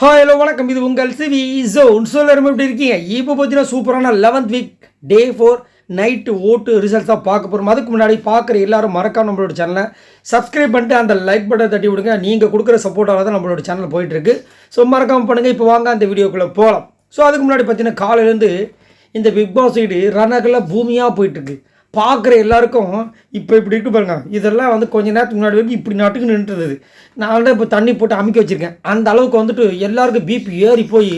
Hello வணக்கம். இது உங்கள் சிவி ஜோன். எல்லாரும் எப்படி இருக்கீங்க? இப்போ பார்த்தீங்கன்னா சூப்பரான 11th வீக் டே 4 நைட்டு ஓட்டு ரிசல்ட்ஸ் தான் பார்க்க போகிறோம். அதுக்கு முன்னாடி பார்க்குற எல்லாரும் மறக்காம நம்மளோட சேனலை சப்ஸ்கிரைப் பண்ணிட்டு அந்த லைக் பட்டனை தட்டி விடுங்க. நீங்கள் கொடுக்குற சப்போர்ட்டால் தான் நம்மளோட சேனல் போயிட்டுருக்கு. ஸோ மறக்காமல் பண்ணுங்கள். இப்போ வாங்க அந்த வீடியோக்குள்ளே போகலாம். ஸோ அதுக்கு முன்னாடி பார்த்தீங்கன்னா காலையிலேருந்து இந்த பிக் பாஸ் சைடு ரன்னகெல்லாம் பூமியாக போயிட்டுருக்கு. பார்க்குற எல்லாருக்கும் இப்போ இப்படி இருக்கு பாருங்க. இதெல்லாம் வந்து கொஞ்சம் நேரத்துக்கு முன்னாடி வரைக்கும் இப்படி நாட்டுக்கு நின்றுது. நான் தான் இப்போ தண்ணி போட்டு அமுக்கி வச்சுருக்கேன். அந்த அளவுக்கு வந்துட்டு எல்லாருக்கும் பிபி ஏறி போய்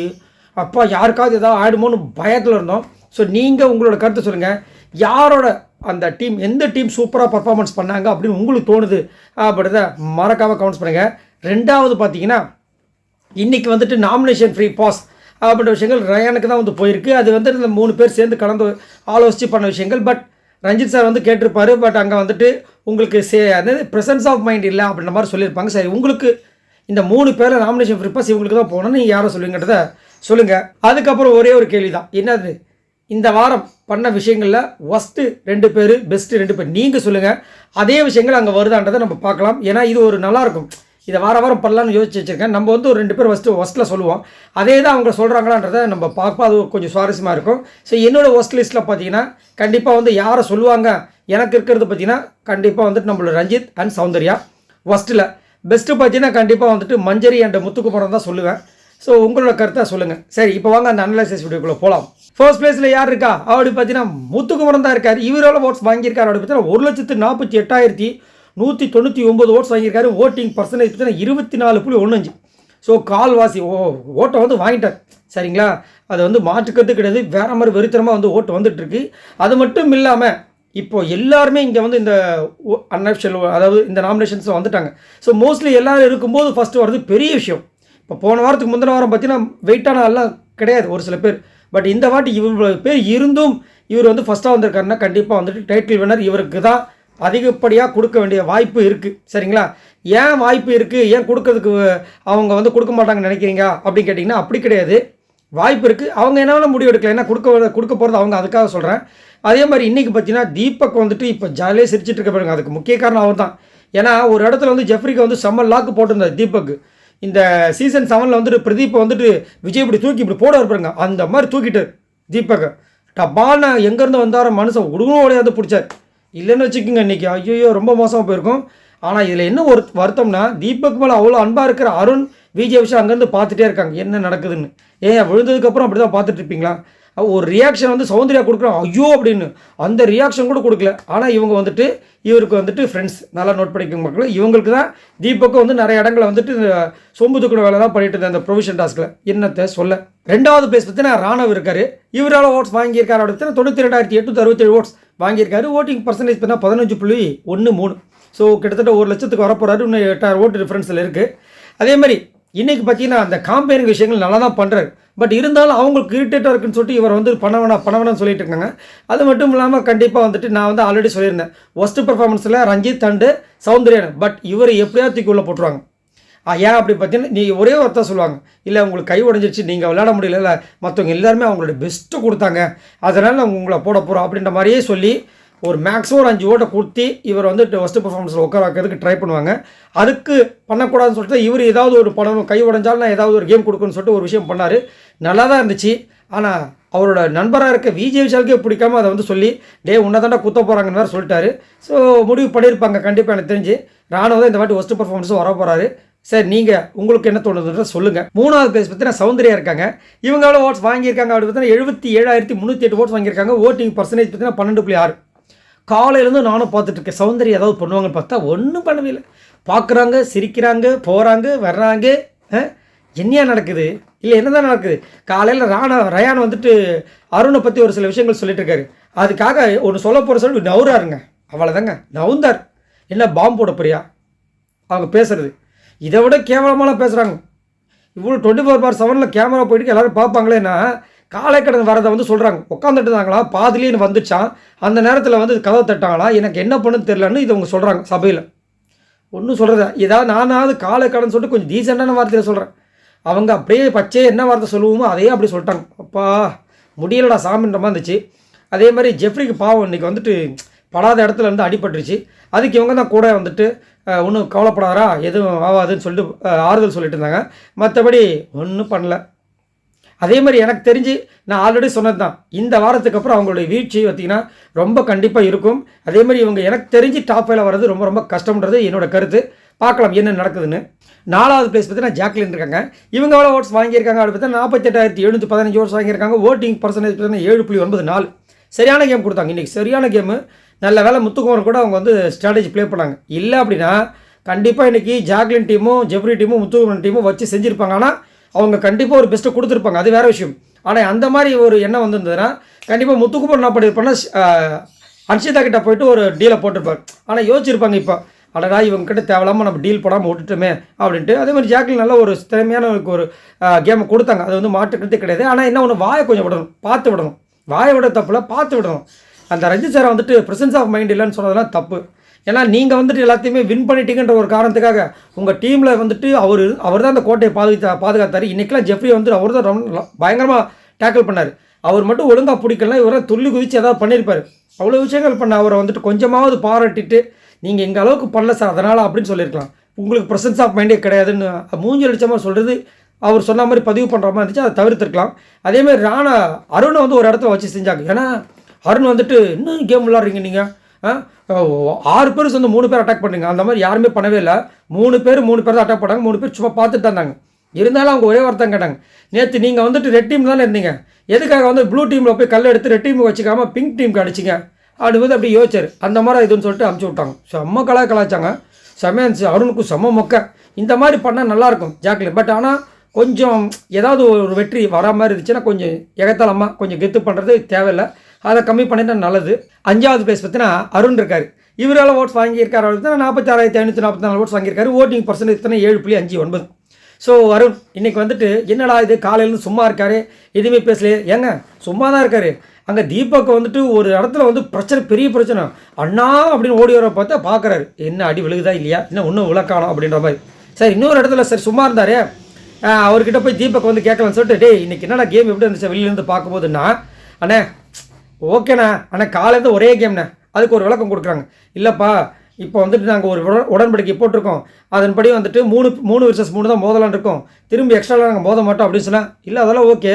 அப்பா யாருக்காவது ஏதாவது ஆகிடுமோன்னு பயத்தில் இருந்தோம். ஸோ நீங்கள் உங்களோட கருத்தை சொல்லுங்கள். யாரோட அந்த டீம் எந்த டீம் சூப்பராக பர்ஃபார்மன்ஸ் பண்ணாங்க அப்படின்னு உங்களுக்கு தோணுது அப்படின்றத மறக்காமல் கமெண்ட்ஸ் பண்ணுங்கள். ரெண்டாவது பார்த்தீங்கன்னா இன்றைக்கி வந்துட்டு நாமினேஷன் ஃப்ரீ பாஸ் அப்படின்ற விஷயங்கள் ரயானுக்கு தான் வந்து போயிருக்கு. அது வந்து இந்த 3 பேர் சேர்ந்து கலந்து ஆலோசித்து பண்ண விஷயங்கள். பட் ரஞ்சித் சார் வந்து கேட்டிருப்பாரு. பட் அங்கே வந்துட்டு உங்களுக்கு அதாவது ப்ரெசன்ஸ் ஆஃப் மைண்ட் இல்லை அப்படின்ற மாதிரி சொல்லியிருப்பாங்க. சரி, உங்களுக்கு இந்த 3 பேரில் நாமினேஷன் ஃப்ரீ பாஸ் இவங்களுக்கு தான் போகணும்னு நீங்கள் யாரை சொல்லுங்கிறத சொல்லுங்கள். அதுக்கப்புறம் ஒரே ஒரு கேள்வி தான், என்னது இந்த வாரம் பண்ண விஷயங்களில் ஒஸ்ட்டு 2 பேர் பெஸ்ட்டு 2 பேர் நீங்கள் சொல்லுங்கள். அதே விஷயங்கள் அங்கே வருதான்றதை நம்ம பார்க்கலாம். ஏன்னா இது ஒரு நல்லாயிருக்கும். இதை வாரம் பண்ணலான்னு யோசிச்சு வச்சுருக்கேன். நம்ம வந்து ஒரு 2 பேர் ஒஸ்ட்டில் சொல்லுவோம். அதே தான் அவங்க சொல்கிறாங்களான்றதை நம்ம பார்ப்போம். அது கொஞ்சம் சுவாரஸ்யமாக இருக்கும். ஸோ என்னோடய ஒஸ்ட் லிஸ்ட்டில் பார்த்தீங்கன்னா கண்டிப்பாக வந்து யாரை சொல்லுவாங்க எனக்கு இருக்கிறது பார்த்தீங்கன்னா கண்டிப்பாக வந்துட்டு நம்மளோட ரஞ்சித் அண்ட் சௌந்தர்யா ஒஸ்ட்டில். பெஸ்ட்டு பார்த்தீங்கன்னா கண்டிப்பாக வந்துட்டு மஞ்சரி அண்ட் முத்துக்குமரன் தான் சொல்லுவேன். ஸோ உங்களோட கருத்தை சொல்லுங்கள். சரி, இப்போ வாங்க அந்த அனலைசிஸ் வீடியோக்குள்ளே போகலாம். ஃபர்ஸ்ட் பிளேஸில் யார் இருக்கா அப்படி பார்த்தீங்கன்னா முத்துக்குமரன் தான் இருக்கார். இவரோட ஓட்ஸ் வாங்கியிருக்காரு அப்படி பார்த்தீங்கன்னா 1,48,199 ஓட்ஸ் வாங்கியிருக்காரு. ஓட்டிங் பர்சன்டேஜ் பார்த்தீங்கன்னா 24.15. ஸோ கால்வாசி ஓட்டை வந்து வாங்கிட்டார். சரிங்களா, அது வந்து மாற்றுக்கிறது கிடையாது. வேறு மாதிரி வெறித்தனமாக வந்து ஓட்டு வந்துட்டுருக்கு. அது மட்டும் இல்லாமல் இப்போது எல்லாருமே இங்கே வந்து இந்த அன்அஃபிஷியல் அதாவது இந்த நாமினேஷன்ஸில் வந்துட்டாங்க. ஸோ மோஸ்ட்லி எல்லோரும் இருக்கும்போது ஃபஸ்ட்டு வர்றது பெரிய விஷயம். இப்போ போன வாரத்துக்கு முந்தின வாரம் பார்த்தீங்கன்னா வெயிட்டான எல்லாம் கிடையாது ஒரு சில பேர். பட் இந்த வாட்டி இவ்வளோ பேர் இருந்தும் இவர் வந்து ஃபஸ்ட்டாக வந்திருக்காருன்னா கண்டிப்பாக வந்துட்டு டைட்டில் வினர் இவருக்கு தான் அதிகப்படியாக கொடுக்க வேண்டிய வாய்ப்பு இருக்குது. சரிங்களா, ஏன் வாய்ப்பு இருக்குது, ஏன் கொடுக்கறதுக்கு அவங்க வந்து கொடுக்க மாட்டாங்கன்னு நினைக்கிறீங்க அப்படின்னு கேட்டிங்கன்னா அப்படி கிடையாது. வாய்ப்பு இருக்குது. அவங்க என்ன முடிவு எடுக்கல. ஏன்னா கொடுக்க போகிறது அவங்க, அதுக்காக சொல்கிறேன். அதே மாதிரி இன்றைக்கி பார்த்தீங்கன்னா தீபக் வந்துட்டு இப்போ ஜாலியாக சிரிச்சிட்டு இருக்க பாருங்க. அதுக்கு முக்கிய காரணம் அவர் தான். ஏன்னா ஒரு இடத்துல வந்து ஜெஃப்ரிக்கு வந்து செம்ம லாக்கு போட்டிருந்தார் தீபக். இந்த சீசன் 7 வந்துட்டு பிரதீப்பை வந்துட்டு விஜய் இப்படி தூக்கி இப்படி போட இருப்பாருங்க. அந்த மாதிரி தூக்கிட்டு தீபக் டப்பான எங்கேருந்து வந்தாரோ மனுஷன் உடுகும் ஓடையாந்து பிடிச்சார். இல்லைன்னு வச்சுக்கோங்க இன்றைக்கி ஐயோ ரொம்ப மோசமாக போயிருக்கும். ஆனால் இதில் என்ன ஒரு வருத்தம்னா தீபக் மேலே அவ்வளோ அன்பாக இருக்கிற அருண் விஜய் விஷயம் அங்கேருந்து பார்த்துட்டே இருக்காங்க என்ன நடக்குதுன்னு. ஏன் விழுந்ததுக்கப்புறம் அப்படி தான் பார்த்துட்டு இருப்பீங்களா? ஒரு ரியாக்ஷன் வந்து சௌந்தர்யா கொடுக்குறோம் ஐயோ அப்படின்னு, அந்த ரியாக்ஷன் கூட கொடுக்கல. ஆனால் இவங்க வந்துட்டு இவருக்கு வந்துட்டு ஃப்ரெண்ட்ஸ் நல்லா நோட் பண்ணிக்கோங்க மக்கள். இவங்களுக்கு தான் தீபக்கும் வந்து நிறைய இடங்களை வந்துட்டு சொம்பு தூக்குற வேலை தான் பண்ணிட்டு இருந்தேன் அந்த ப்ரொவிஷன் டாஸ்கில். என்னத்தை சொல்ல. ரெண்டாவது பேஸ் பார்த்தீங்கன்னா ராணவ் இருக்கார். இவரால் ஓட்ஸ் வாங்கியிருக்காரு அப்படின்னு 92,867 ஓட்ஸ் வாங்கியிருக்காரு. ஓட்டிங் பர்சன்டேஜ் பார்த்தீங்கன்னா 15.13. ஸோ கிட்டத்தட்ட 1,00,000க்கு வரப்போறாரு. இன்னும் 8,000 ஓட்டு டிஃப்ரென்ஸில் இருக்குது. அதே மாதிரி இன்றைக்கி பார்த்தீங்கன்னா அந்த காம்பேரிங் விஷயங்கள் நல்லா தான் பண்ணுறாரு. பட் இருந்தாலும் அவங்களுக்கு இரிட்டேட்டாக இருக்குன்னு சொல்லிட்டு இவர் வந்து பண்ண வேணாம்னு சொல்லிட்டு இருக்காங்க. அது மட்டும் இல்லாமல் கண்டிப்பாக வந்துட்டு நான் வந்து ஆல்ரெடி சொல்லியிருந்தேன் ஒஸ்ட்டு பர்ஃபார்மன்ஸில் ரஞ்சித் அண்டு சௌந்தர்யா. பட் இவர் எப்படியாவது தூக்கி உள்ள போட்டுருவாங்க. ஏன் அப்படி பார்த்தீங்கன்னா நீ ஒரே ஒருத்தர் சொல்லுவாங்க, இல்லை உங்களுக்கு கை உடஞ்சிருச்சு நீங்கள் விளையாட முடியல, மற்றவங்க எல்லாருமே அவங்களோட பெஸ்ட்டு கொடுத்தாங்க அதனால் நாங்கள் உங்களை போட போகிறோம் அப்படின்ற மாதிரியே சொல்லி ஒரு மேக்ஸிமம் ஒரு 5 ஓட்டை கொடுத்து இவர் வந்து ஃபஸ்ட்டு பர்ஃபார்மன்ஸில் உட்கார வைக்கிறதுக்கு ட்ரை பண்ணுவாங்க. அதுக்கு பண்ணக்கூடாதுன்னு சொல்லிட்டு இவர் ஏதாவது ஒரு படம் கை உடஞ்சாலும் நான் ஏதாவது ஒரு கேம் கொடுக்குன்னு சொல்லிட்டு ஒரு விஷயம் பண்ணார். நல்லா தான் இருந்துச்சு. ஆனால் அவரோட நண்பராக இருக்க விஜய் விஷாலுக்கே பிடிக்காம அதை வந்து சொல்லி உன்னை தாண்டா குத்த போகிறாங்கன்னு வேறு சொல்லிட்டாரு. ஸோ முடிவு பண்ணியிருப்பாங்க கண்டிப்பாக எனக்கு தெரிஞ்சு. ராணுவ தான் இந்த வாட்டி ஒஸ்ட்டு பர்ஃபார்மன்ஸும் வர போகிறாரு. சரி, நீங்கள் உங்களுக்கு என்ன தோணுதுன்ற சொல்லுங்கள். மூணாவது பேஸ் பார்த்தீங்கன்னா சௌந்தர்யா இருக்காங்க. இவங்க எவ்வளோ ஓட்ஸ் வாங்கியிருக்காங்க அப்படி பார்த்தீங்கன்னா 77,308 ஓட்ஸ் வாங்கியிருக்காங்க. ஓட்டிங் பர்சன்டேஜ் பார்த்தீங்கன்னா 12.6. காலையிலேருந்து நானும் பார்த்துட்ருக்கேன் சௌந்தர்யா ஏதாவது பண்ணுவாங்கன்னு பார்த்தா ஒன்றும் பண்ணவே இல்லை. பார்க்குறாங்க, சிரிக்கிறாங்க, போகிறாங்க, வர்றாங்க. என்னையா நடக்குது? இல்லை என்ன தான் நடக்குது? காலையில் ரயான் வந்துட்டு அருணை பற்றி ஒரு சில விஷயங்கள் சொல்லிட்டு இருக்காரு. அதுக்காக ஒன்று சொல்ல போகிற சொல்லி நவுறாருங்க. அவ்வளோதாங்க, நவுந்தார். என்ன பாம்பு போட போறியா அவங்க பேசுகிறது? இதை விட கேவலமாலாம் பேசுகிறாங்க. இவ்வளோ 24/7 கேமரா போயிட்டு எல்லோரும் பார்ப்பாங்களேன்னா காலைக்கடன் வரதை வந்து சொல்கிறாங்க. உட்காந்துட்டு இருந்தாங்களா, பாதிலேயே வந்துச்சான். அந்த நேரத்தில் வந்து கதவை தட்டாங்களா, எனக்கு என்ன பண்ணுன்னு தெரிலன்னு இதை அவங்க சொல்கிறாங்க சபையில். ஒன்றும் சொல்கிறது ஏதாவது நானாவது காலைக்கடன் சொல்லிட்டு கொஞ்சம் டீசெண்டான வார்த்தையை சொல்கிறேன். அவங்க அப்படியே பச்சையே என்ன வார்த்தை சொல்லுவோமோ அதையே அப்படி சொல்லிட்டாங்க. அப்பா முடியலடா சாமின்ற மாதிரி இருந்துச்சு. அதே மாதிரி ஜெஃப்ரிக்கு பாவம் இன்றைக்கி வந்துட்டு படாத இடத்துல இருந்து அடிபட்டுருச்சு. அதுக்கு இவங்க தான் கூட வந்துட்டு ஒன்றும் கவலைப்படாதா எதுவும் ஆகாதுன்னு சொல்லிட்டு ஆறுதல் சொல்லிட்டு இருந்தாங்க. மற்றபடி ஒன்றும் பண்ணல. அதே மாதிரி எனக்கு தெரிஞ்சு நான் ஆல்ரெடி சொன்னது தான், இந்த வாரத்துக்கு அப்புறம் அவங்களுடைய வீழ்ச்சி பார்த்திங்கன்னா ரொம்ப கண்டிப்பாக இருக்கும். அதே மாதிரி இவங்க எனக்கு தெரிஞ்சு டாப் 5ல் வர்றது ரொம்ப ரொம்ப கஷ்டம்ன்றது என்னோட கருத்து. பார்க்கலாம் என்ன நடக்குதுன்னு. 4வது பிளேஸ் பார்த்தீங்கன்னா ஜாக்லின் இருக்காங்க. இவங்க எவ்வளோ ஓட்ஸ் வாங்கியிருக்காங்க அப்படி பார்த்தா 48,715 ஓட்ஸ் வாங்கியிருக்காங்க. ஓட்டிங் பர்சன்டேஜ் பார்த்தீங்கன்னா 7.94. சரியான கேம் கொடுத்தாங்க இன்றைக்கி, சரியான கேமு. நல்ல வேலை முத்துக்குமார் கூட அவங்க வந்து ஸ்ட்ராட்டஜி ப்ளே பண்ணாங்க. இல்லை அப்படின்னா கண்டிப்பாக இன்றைக்கி ஜாக்லின் டீமும் ஜெஃப்ரி டீமும் முத்துக்குமார் டீமும் வச்சு செஞ்சுருப்பாங்க. ஆனால் அவங்க கண்டிப்பாக ஒரு பெஸ்ட்டு கொடுத்துருப்பாங்க, அது வேறு விஷயம். ஆனால் அந்த மாதிரி ஒரு எண்ணம் வந்திருந்ததுன்னா கண்டிப்பாக முத்துக்குமார் என்ன பண்ணியிருப்பாங்கன்னா அன்ஷிதா கிட்ட போயிட்டு ஒரு டீலை போட்டிருப்பார். ஆனால் யோசிச்சிருப்பாங்க இப்போ, அடடா இவங்க கிட்ட தேவையில்லாமல் நம்ம டீல் போடாமல் விட்டுட்டோமே அப்படின்ட்டு. அதே மாதிரி ஜாக்லின் நல்ல ஒரு திறமையான ஒரு கேமை கொடுத்தாங்க, அது வந்து மாற்றுக்கிறதே கிடையாது. ஆனால் என்ன ஒன்று, வாயை கொஞ்சம் விடணும், பார்த்து விடணும். வாயை விட தப்பில் பார்த்து விடணும். அந்த ரஞ்சித் சாரை வந்துட்டு ப்ரெசன்ஸ் ஆஃப் மைண்ட் இல்லைன்னு சொன்னதெல்லாம் தப்பு. ஏன்னா நீங்கள் வந்துட்டு எல்லாத்தையுமே வின் பண்ணிட்டீங்கன்ற ஒரு காரணத்துக்காக உங்கள் டீமில் வந்துட்டு அவர் தான் அந்த கோட்டையை பாதுகாத்தார். இன்றைக்கெலாம் ஜெஃப்ரி வந்துட்டு அவர் தான் ரொம்ப பயங்கரமாக டேக்கிள் பண்ணார். அவர் மட்டும் ஒழுங்காக பிடிக்கலாம், இவரை துள்ளி குதித்து ஏதாவது பண்ணியிருப்பார். அவ்வளோ விஷயங்கள் பண்ண அவரை வந்துட்டு கொஞ்சமாவது பாராட்டிட்டு நீங்கள் எங்கள் அளவுக்கு பண்ணல சார் அதனால் அப்படின்னு சொல்லியிருக்கலாம். உங்களுக்கு ப்ரெசன்ஸ் ஆஃப் மைண்டே கிடையாதுன்னு மூஞ்சி அடித்த மாதிரி சொல்கிறது அவர் சொன்ன மாதிரி பதிவு பண்ணுற மாதிரி இருந்துச்சு, அதை தவிர்த்துருக்கலாம். அதேமாதிரி அருணை வந்து ஒரு இடத்துல வச்சு செஞ்சாங்க. ஏன்னா அருண் வந்துட்டு இன்னும் கேம் விளாட்றீங்க நீங்கள், 6 பேர் வந்து 3 பேர் அட்டாக் பண்ணுங்க, அந்த மாதிரி யாருமே பண்ணவே இல்லை. 3 பேர் தான் அட்டாக் பண்ணாங்க. 3 பேர் சும்மா பார்த்துட்டு இருந்தாங்க. இருந்தாலும் அவங்க ஒரே வார்த்தை கேட்டாங்க, நேற்று நீங்கள் வந்துட்டு ரெட் டீம் தானே இருந்தீங்க, எதுக்காக வந்து ப்ளூ டீமில் போய் கல் எடுத்து ரெட் டீமுக்கு வச்சுக்காமல் பிங்க் டீமுக்கு அடிச்சிங்க அப்படிங்கிறது அப்படி யோசிச்சார். அந்த மாதிரி இதுன்னு சொல்லிட்டு அமுச்சு விட்டாங்க. செம்ம கலாய்ச்சாங்க. செம்மையாக இருந்துச்சு. அருணுக்கு செம்ம மொக்க. இந்த மாதிரி பண்ணால் நல்லாயிருக்கும் ஜாக்லின். பட் ஆனால் கொஞ்சம் ஏதாவது ஒரு வெற்றி வரா மாதிரி இருந்துச்சுன்னா கொஞ்சம் எகத்தலமாக கொஞ்சம் கெத்து பண்ணுறது தேவையில்லை, அதை கம்மி பண்ணிட்டா நல்லது. 5வது பிளேஸ் பார்த்தீங்கன்னா அருண் இருக்கார். இவரால் ஓட்ஸ் வாங்கியிருக்காரு அப்படின்னா 46,544 ஓட்ஸ் வாங்கியிருக்காரு. ஓட்டிங் பர்சன்டேஜ் பார்த்தீங்கன்னா 7.59. ஸோ அருண் இன்றைக்கி வந்துட்டு என்னடா இது காலையிலேருந்து சும்மா இருக்காரு, எதுவுமே பேசலையே. ஏங்க சும்மா தான் இருக்கார். அங்கே தீபக் வந்துட்டு ஒரு இடத்துல வந்து பெரிய பிரச்சனை அண்ணா அப்படின்னு ஓடி வர பார்த்தா பார்க்குறாரு, என்ன அடி விழுகுதா இல்லையா, இன்னும் ஒன்றும் விளக்கானோம் அப்படின்ற மாதிரி. சார் இன்னொரு இடத்துல சரி சும்மா இருந்தார், அவர்கிட்ட போய் தீபக் வந்து கேட்கலான்னு சொல்லிட்டு, டேய் இன்றைக்கி என்னடா கேம் எப்படி இருந்துச்சு வெளியிலேருந்து பார்க்கும்போதுன்னா, அண்ணே ஓகேண்ணா ஆனால் காலையிலேருந்து ஒரே கேம்ண்ணே, அதுக்கு ஒரு விளக்கம் கொடுக்குறாங்க. இல்லைப்பா இப்போ வந்துட்டு நாங்கள் ஒரு உடன்படிக்கை போட்டிருக்கோம், அதன்படி வந்துட்டு 3 vs 3 தான் மோதலான்னு இருக்கோம், திரும்பி எக்ஸ்ட்ராலாம் நாங்கள் மோத மாட்டோம் அப்படின்னு சொன்னால், இல்லை அதெல்லாம் ஓகே,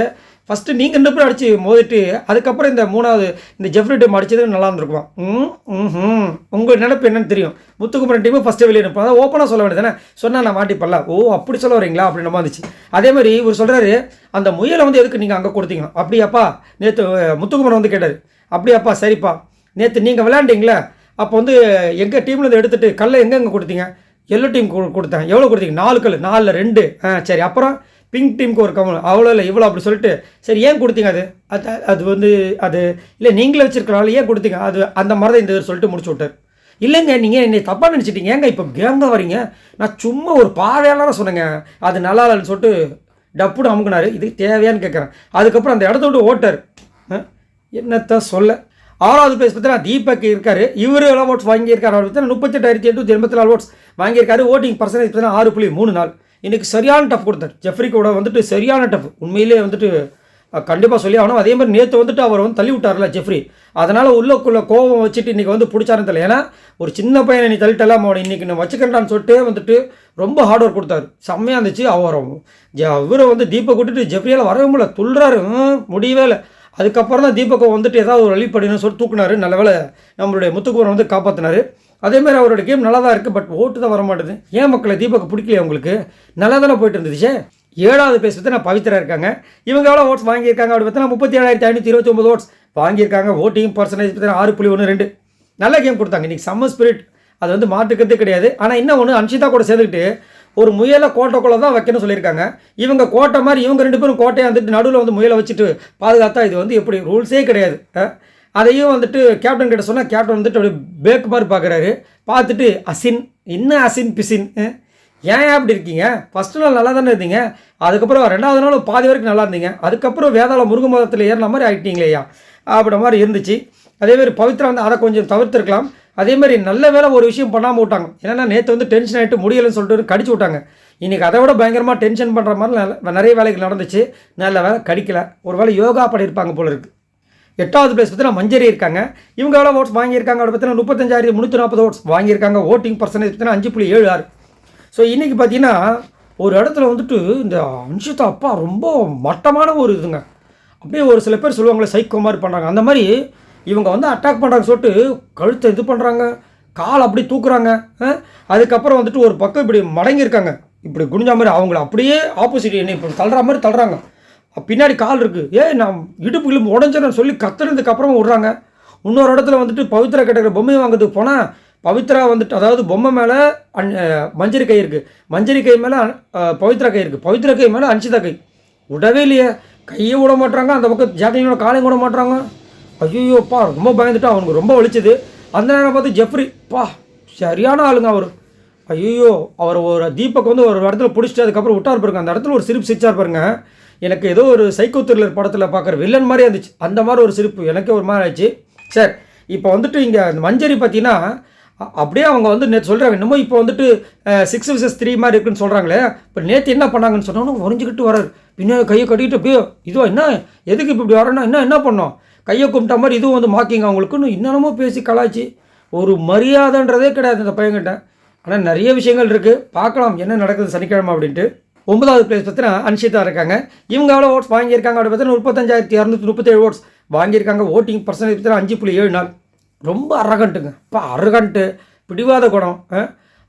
ஃபஸ்ட்டு நீங்கள் 2 பேரும் அடித்து மோதிட்டு அதுக்கப்புறம் இந்த 3வது இந்த ஜெஃப்ரி டீம் அடித்தது நல்லா இருந்திருக்குமா. உங்கள் நினைப்பு என்னன்னு தெரியும். முத்துக்குமரன் டீமும் ஃபஸ்ட்டு வெளியே இருப்போம், அதான் ஓப்பனாக சொல்ல வேண்டியது தானே, சொன்னால் நான் மாட்டிப்பல்ல. ஓ அப்படி சொல்ல வரீங்களா அப்படின்ற மாதிரி இருந்துச்சு. அதே மாதிரி இவர் சொல்கிறாரு, அந்த முயலை வந்து எதுக்கு நீங்கள் அங்கே கொடுத்தீங்க, அப்படியாப்பா நேற்று முத்துக்குமரன் வந்து கேட்டார். அப்படியாப்பா சரிப்பா, நேற்று நீங்கள் விளையாண்டிங்களே அப்போ வந்து எங்கள் டீம்லேருந்து எடுத்துகிட்டு கல்லை எங்கெங்கே கொடுத்தீங்க, எல்லோ டீம் கொடுத்தேன். எவ்வளோ கொடுத்தீங்க, 4 கல், 4ல் 2. சரி அப்புறம் பிங்க் டீமுக்கு ஒரு கமல், அவ்வளோ இல்லை இவ்வளோ அப்படி சொல்லிட்டு, சரி ஏன் கொடுத்தீங்க அது வந்து அது இல்லை நீங்களே வச்சுருக்கனால ஏன் கொடுத்தீங்க, அது அந்த மாதிரி தான் இந்த சொல்லிட்டு முடிச்சு விட்டார். இல்லைங்க நீங்கள் என்னை தப்பாக நினச்சிட்டீங்க, ஏங்க இப்போ கேங்க வரீங்க, நான் சும்மா ஒரு பார்வையாளராக சொன்னேங்க, அது நல்லா இல்லைன்னு சொல்லிட்டு டப்புன்னு அமுக்குனாரு. இது தேவையான்னு கேட்குறேன். அதுக்கப்புறம் அந்த இடத்த விட்டு ஓட்டார். என்னத்தான் சொல்ல. 6வது பிளேஸ் பார்த்தீங்கன்னா தீபக் இருக்கார். இவர் எவ்வளோ ஓட்ஸ் வாங்கியிருக்காரு அவர் பார்த்தீங்கன்னா 38,884 ஓட்ஸ் வாங்கியிருக்காரு. ஓட்டிங் பர்சன்டேஜ் பார்த்தீங்கன்னா 6.34. இன்றைக்கி சரியான டஃப் கொடுத்தார். ஜெஃப்ரி கூட வந்துட்டு சரியான டஃப், உண்மையிலே வந்துட்டு கண்டிப்பாக சொல்லி ஆகணும். அதே மாதிரி நேற்று வந்துட்டு அவர் வந்து தள்ளி விட்டார்ல ஜெஃப்ரி, அதனால் உள்ளக்குள்ளே கோபம் வச்சுட்டு இன்றைக்கி வந்து பிடிச்சாருன்னு தெரியல. ஏன்னா ஒரு சின்ன பையனை நீ தள்ளிட்டெல்லாம் அவனை இன்றைக்கி நான் வச்சுக்கிறேன்டான்னு சொல்லிட்டு வந்துட்டு ரொம்ப ஹார்ட் ஒர்க் கொடுத்தாரு. செம்மையாக இருந்துச்சு. இவரை வந்து தீபக் விட்டுட்டு ஜெஃப்ரியால் வரவே முடியல, துள்ளுறாரு, முடியவே இல்லை. அதுக்கப்புறம் தான் தீபக்கை வந்துட்டு ஏதாவது ஒரு வழி படின்னு சொல்லி தூக்குனாரு. நல்ல வேலை நம்மளுடைய முத்துக்குமரன் வந்து காப்பாற்றினார். அதேமாதிரி அவரோட கேம் நல்லா தான் இருக்குது, பட் ஓட்டு தான் வர மாட்டேது. ஏன் மக்களை தீபக் பிடிக்கலையே உங்களுக்கு, நல்லா தானே போயிட்டு இருந்துச்சு. 7வது பிளேஸ் பற்றி நான் பவித்ரா இருக்காங்க. இவங்க எவ்வளோ ஓட்ஸ் வாங்கியிருக்காங்க அப்படி பார்த்தீங்கன்னா 37,529 ஓட்ஸ் வாங்கியிருக்காங்க. ஓட்டிங் பர்சன்டேஜ் பார்த்தீங்கன்னா 6.12. நல்ல கேம் கொடுத்தாங்க இன்றைக்கி. சம்மர் ஸ்பிரிட் அது வந்து மாற்றுக்கிறதே கிடையாது. ஆனால் இன்னும் ஒன்று, அன்ஷிதா கூட சேர்ந்துக்கிட்டு ஒரு முயலை கோட்டைக்குள்ளே தான் வைக்கணும்னு சொல்லியிருக்காங்க. இவங்க கோட்டை மாதிரி இவங்க 2 பேரும் கோட்டையை வந்துட்டு நடுவில் வந்து முயலை வச்சுட்டு பாதுகாத்தா இது வந்து எப்படி, ரூல்ஸே கிடையாது. அதையும் வந்துட்டு கேப்டன் கிட்ட சொன்னால் கேப்டன் வந்துட்டு அப்படி பேக் மாதிரி பார்க்குறாரு. பார்த்துட்டு அசின் என்ன அசின் பிசின், ஏன் அப்படி இருக்கீங்க, ஃபஸ்ட்டு நாள் நல்லா தானே இருந்தீங்க, அதுக்கப்புறம் 2வது நாள் பாதி வரைக்கும் நல்லா இருந்தீங்க, அதுக்கப்புறம் வேதாள முருக மதத்தில் ஏறின மாதிரி ஆகிட்டீங்களேயா அப்படி மாதிரி இருந்துச்சு. அதேமாதிரி பவித்ரா வந்து அதை கொஞ்சம் தவிர்த்துருக்கலாம். அதேமாதிரி நல்ல வேலை ஒரு விஷயம் பண்ணாமல் விட்டாங்க. ஏன்னா நேற்று வந்து டென்ஷன் ஆகிட்டு முடியலைன்னு சொல்லிட்டு கடிச்சு விட்டாங்க. இன்றைக்கி அதை விட பயங்கரமாக டென்ஷன் பண்ணுற மாதிரி நிறைய வேலைகள் நடந்துச்சு. நல்ல வேலை கடிக்கலை. ஒரு வேலை யோகா பண்ணியிருப்பாங்க போல இருக்குது. 8வது பிளேஸ் பார்த்தீங்கன்னா மஞ்சரி இருக்காங்க. இவங்க எவ்வளோ ஓட்ஸ் வாங்கியிருக்காங்க அப்படி பார்த்தீங்கன்னா 35,340 ஓட்ஸ் வாங்கியிருக்காங்க. ஓட்டிங் பர்சன்டேஜ் பார்த்தீங்கன்னா 5.76. ஸோ இன்றைக்கி பார்த்தீங்கன்னா ஒரு இடத்துல வந்துட்டு இந்த அன்ஷிதா அப்பா ரொம்ப மட்டமான ஒரு இதுங்க. அப்படியே ஒரு சில பேர் சொல்லுவாங்களே சைக்கோ மாதிரி பண்ணுறாங்க. அந்த மாதிரி இவங்க வந்து அட்டாக் பண்ணுறாங்க சொல்லிட்டு கழுத்தை இது பண்ணுறாங்க, கால் அப்படி தூக்குறாங்க. அதுக்கப்புறம் வந்துட்டு ஒரு பக்கம் இப்படி மடங்கியிருக்காங்க, இப்படி குனிஞ்ச மாதிரி அவங்கள அப்படியே ஆப்போசிட் என்னை இப்போ தள்ளுற மாதிரி தள்ளுறாங்க. பின்னாடி கால் இருக்குது, நான் இடுப்பு இழுப்பு உடஞ்சிடன்னு சொல்லி கத்துறதுக்கப்புறமா விட்றாங்க. இன்னொரு இடத்துல வந்துட்டு பவித்ரா கிட்ட பொம்மை வாங்கிறதுக்கு போனால் பவித்ரா வந்துட்டு அதாவது பொம்மை மேலே மஞ்சரி கை இருக்குது, மஞ்சரி கை மேலே பவித்ரா கை இருக்குது, பவித்ரா கை மேலே அன்ஷிதா கை. விடவே இல்லையே, கையை விட மாட்டுறாங்க, அந்த பக்கம் ஜாக்லினோட காலையும் விட மாட்டுறாங்க. ஐயோப்பா ரொம்ப பயந்துட்டு அவனுக்கு ரொம்ப வலிச்சுது. அந்த நேரம் பார்த்து ஜெஃப்ரி பா சரியான ஆளுங்க அவர். ஐயோ அவர் ஒரு தீபக் வந்து ஒரு இடத்துல பிடிச்சிட்டு அதுக்கப்புறம் விட்டார் பாருங்க. அந்த இடத்துல ஒரு சிரிப்பு சிரிச்சார் பாருங்க. எனக்கு ஏதோ ஒரு சைக்கோ த்ரில்லர் படத்தில் பார்க்குற வில்லன் மாதிரி இருந்துச்சு. அந்த மாதிரி ஒரு சிரிப்பு எனக்கே ஒரு மாதிரி ஆயிடுச்சு. சார் இப்போ வந்துட்டு இங்கே அந்த மஞ்சரி பார்த்தீங்கன்னா அப்படியே அவங்க வந்து நேற்று சொல்கிறாங்க இன்னமும் இப்போ வந்துட்டு 6 vs 3 மாதிரி இருக்குன்னு சொல்கிறாங்களே. இப்போ நேற்று என்ன பண்ணாங்கன்னு சொன்னோன்னு உறைஞ்சிக்கிட்டு வராரு, பின்னாடி கையை கட்டிக்கிட்டு போய் இதுவா என்ன எதுக்கு இப்போ இப்படி வரேன்னா என்ன பண்ணோம், கையை கும்பிட்ட மாதிரி இதுவும் வந்து மாக்கிங்க அவங்களுக்குன்னு இன்னமும் பேசி கலாய்ச்சி ஒரு மரியாதைன்றதே கிடையாது இந்த பையன்கிட்ட. ஆனால் நிறைய விஷயங்கள் இருக்குது, பார்க்கலாம் என்ன நடக்குது சனிக்கிழமை அப்படின்ட்டு. 9வது பிளேஸ் பார்த்தீங்கன்னா அன்ஷிதா இருக்காங்க. இவங்க எவ்வளோ ஓட்ஸ் வாங்கியிருக்காங்க அப்படி பார்த்தீங்கன்னா 35,237 ஓட்ஸ் வாங்கியிருக்காங்க. ஓட்டிங் பர்சன்டேஜ் பார்த்தீங்கன்னா 5.74. ரொம்ப அரகண்ட்டுங்க, இப்போ அரகண்ட்டு பிடிவாத குணம்.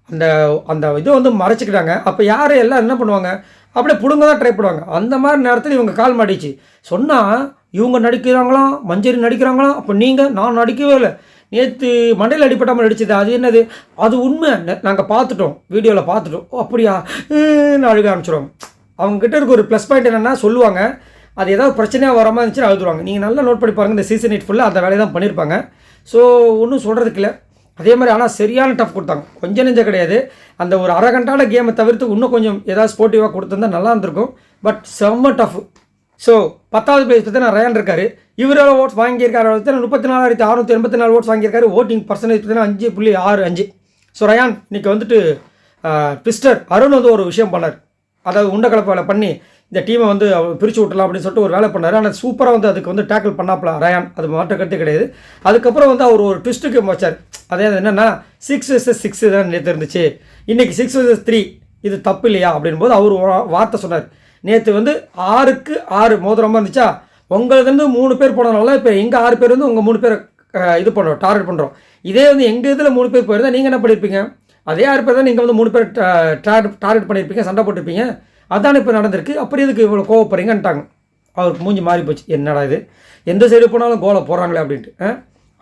அந்த அந்த இதை வந்து மறைச்சிக்கிட்டாங்க. அப்போ யார் எல்லாம் என்ன பண்ணுவாங்க, அப்படியே பிடுங்க தான் ட்ரை பண்ணுவாங்க. அந்த மாதிரி நேரத்தில் இவங்க கால் மாட்டிச்சு சொன்னால் இவங்க நடிக்கிறாங்களாம், மஞ்சரி நடிக்கிறாங்களாம். அப்போ நான் நடிக்கவே இல்லை, நேற்று மண்டையில் அடிப்பட்ட மாதிரி நடிச்சது அது என்னது, அது உண்மை நாங்கள் பார்த்துட்டோம், வீடியோவில் பார்த்துட்டோம். ஓ அப்படியா அழுக ஆரம்பிச்சிடுவாங்க. அவங்ககிட்ட இருக்க ஒரு ப்ளஸ் பாயிண்ட் என்னென்னா சொல்லுவாங்க, அது ஏதாவது பிரச்சனையாக வராமல் இருந்துச்சுன்னு அழுதுருவாங்க. நீங்கள் நல்லா நோட் பண்ணி பாருங்கள், இந்த சீசன் 8 ஃபுல்லாக அந்த வேலையை தான் பண்ணியிருப்பாங்க. ஸோ ஒன்றும் சொல்கிறதுக்கு இல்லை. அதே மாதிரி ஆனால் சரியான டஃப் கொடுத்தாங்க, கொஞ்சம் நெஞ்சம் கிடையாது. அந்த ஒரு அரகண்டான கேமை தவிர்த்து இன்னும் கொஞ்சம் ஏதாவது ஸ்போர்ட்டிவாக கொடுத்துருந்தா நல்லா இருந்திருக்கும். பட் செம்ம டஃப். ஸோ 10வது பிளேஸ் பார்த்தீங்கன்னா ரயான் இருக்கார். இவரோட ஓட்ஸ் வாங்கியிருக்காரு 34,684 ஓட்ஸ் வாங்கியிருக்காரு. ஓட்டிங் பர்சன்டேஜ் பார்த்தீங்கன்னா 5.65. ஸோ ரயான் இன்னைக்கு வந்துட்டு ட்விஸ்டர் அருண் வந்து ஒரு விஷயம் பண்ணார், அதாவது உண்டக்கலப்பு வேலை பண்ணி இந்த டீமை வந்து பிரித்து விட்டலாம் அப்படின்னு சொல்லிட்டு ஒரு வேலை பண்ணார். ஆனால் சூப்பராக வந்து அதுக்கு வந்து டேக்கிள் பண்ணாப்ல ரயான், அது மாற்ற கருத்து கிடையாது. அதுக்கப்புறம் வந்து அவர் ஒரு ட்விஸ்ட்டுக்கு வச்சார். அதே என்னென்னா 6 vs 6 தான் நேற்று இருந்துச்சு, இன்றைக்கி 6 vs 3 இது தப்பு இல்லையா அப்படின் போது அவர் வார்த்தை சொன்னார். நேற்று வந்து 6க்கு 6 மோதிரமாக இருந்துச்சா, உங்களதுலேருந்து 3 பேர் போனதுனால இப்போ எங்கள் 6 பேர் வந்து உங்கள் 3 பேர் இது பண்ணுறோம், டார்கெட் பண்ணுறோம். இதே வந்து எங்கள் இதில் 3 பேர் போயிருந்தால் நீங்கள் என்ன பண்ணியிருப்பீங்க, அதே 6 பேர் தான் நீங்கள் வந்து 3 பேர் டார்கெட் பண்ணியிருப்பீங்க, சண்டை போட்டிருப்பீங்க. அதான் இப்போ நடந்திருக்கு, அப்புறம் இதுக்கு இவ்வளோ கோவப்படுறீங்கன்ட்டாங்க. அவருக்கு மூஞ்சி மாறி போச்சு, என்னடா இது எந்த சைடு போனாலும் கோலை போடுறாங்களே அப்படின்ட்டு.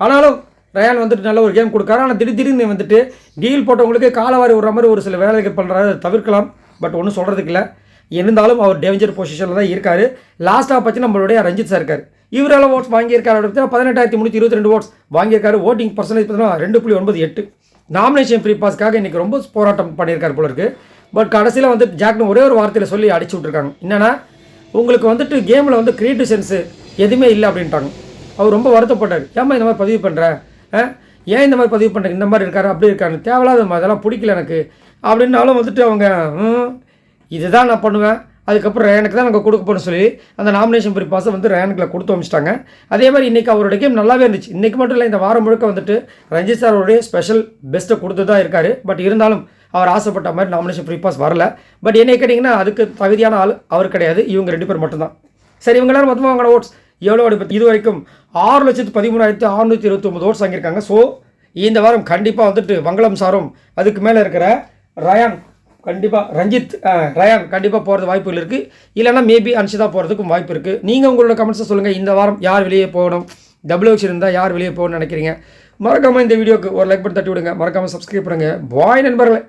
ஆனாலும் ரயான் வந்துட்டு நல்ல ஒரு கேம் கொடுக்காரு. ஆனால் திடீர்னு வந்துட்டு டீல் போட்டவங்களுக்கு காலவாரி விடுற மாதிரி ஒரு சில வேலைகள் பண்ணுறாரு, தவிர்க்கலாம். பட் ஒன்றும் சொல்கிறதுக்கு இல்லை. இருந்தாலும் அவர் டேஞ்சர் பொசிஷனில் தான் இருக்கார். லாஸ்ட்டாக பார்த்து நம்மளுடைய ரஞ்சித் சார் இருக்கார். இவரால் ஓட்ஸ் வாங்கியிருக்காரு அப்படின்னா 18,322 ஓட்ஸ் வாங்கியிருக்காரு. ஓட்டிங் பர்சன்டேஜ் பார்த்தீங்கன்னா 2.98. நாமினேஷன் ஃப்ரீ பாஸ்க்காக இன்றைக்கி ரொம்ப போராட்டம் பண்ணியிருக்காரு போல இருக்குது. பட் கடைசியில் வந்துட்டு ஜாக்னு ஒரே ஒரு வார்த்தையில் சொல்லி அடிச்சு விட்ருக்காங்க. என்னென்னா உங்களுக்கு வந்துட்டு கேமில் வந்து கிரியேட்டிவ் சென்ஸு எதுவுமே இல்லை அப்படின்ட்டாங்க. அவர் ரொம்ப வருத்தப்பட்டார், ஏமா இந்த மாதிரி பதிவு பண்ணுறேன், ஏன் இந்த மாதிரி பதிவு பண்ணுறேன், இந்த மாதிரி இருக்காரு அப்படி இருக்காரு, தேவையில்லாத அதெல்லாம் பிடிக்கல எனக்கு அப்படின்னாலும் வந்துட்டு அவங்க இதுதான் நான் பண்ணுவேன், அதுக்கப்புறம் ரயானுக்கு தான் நாங்கள் கொடுக்க போகிறோம்னு சொல்லி அந்த நாமினேஷன் ஃப்ரீ பாஸை வந்து ரயானுக்குள்ள கொடுத்து அமிச்சிட்டாங்க. அதே மாதிரி இன்றைக்கி அவரோட கேம் நல்லாவே இருந்துச்சு. இன்றைக்கி மட்டும் இல்லை, இந்த வாரம் முழுக்க வந்துட்டு ரஞ்சித் சாரோடைய ஸ்பெஷல் பெஸ்ட்டை கொடுத்து தான் இருக்கார். பட் இருந்தாலும் அவர் ஆசைப்பட்ட மாதிரி நாமினேஷன் ஃப்ரீ பாஸ் வரல. பட் என்னை கேட்டிங்கன்னா அதுக்கு தகுதியான ஆள் அவர் கிடையாது, இவங்க 2 பேர் மட்டும்தான். சரி, இவங்க எல்லாரும் மொத்தமாக அவங்களோட ஓட்ஸ் எவ்வளோ இது வரைக்கும் 6,13,629 ஓட்ஸ் வாங்கியிருக்காங்க. ஸோ இந்த வாரம் கண்டிப்பாக வந்துட்டு மங்களம் சாரும் அதுக்கு மேலே இருக்கிற ரயான் கண்டிப்பாக ரயான் கண்டிப்பாக போகிறது வாய்ப்புகள் இருக்குது. இல்லைனா மேபி அன்ஷிதா போகிறதுக்கும் வாய்ப்பு இருக்குது. நீங்கள் உங்களோட கமெண்ட்ஸை சொல்லுங்கள். இந்த வாரம் யார் வெளியே போகணும், டபுள் ஆப்ஷன் இருந்தால் யார் வெளியே போகணும்னு நினைக்கிறீங்க? மறக்காமல் இந்த வீடியோக்கு ஒரு லைக் பண்ணி தட்டி விடுங்க. மறக்காமல் சப்ஸ்கிரைப் பண்ணுங்கள். பாய் நண்பர்களே.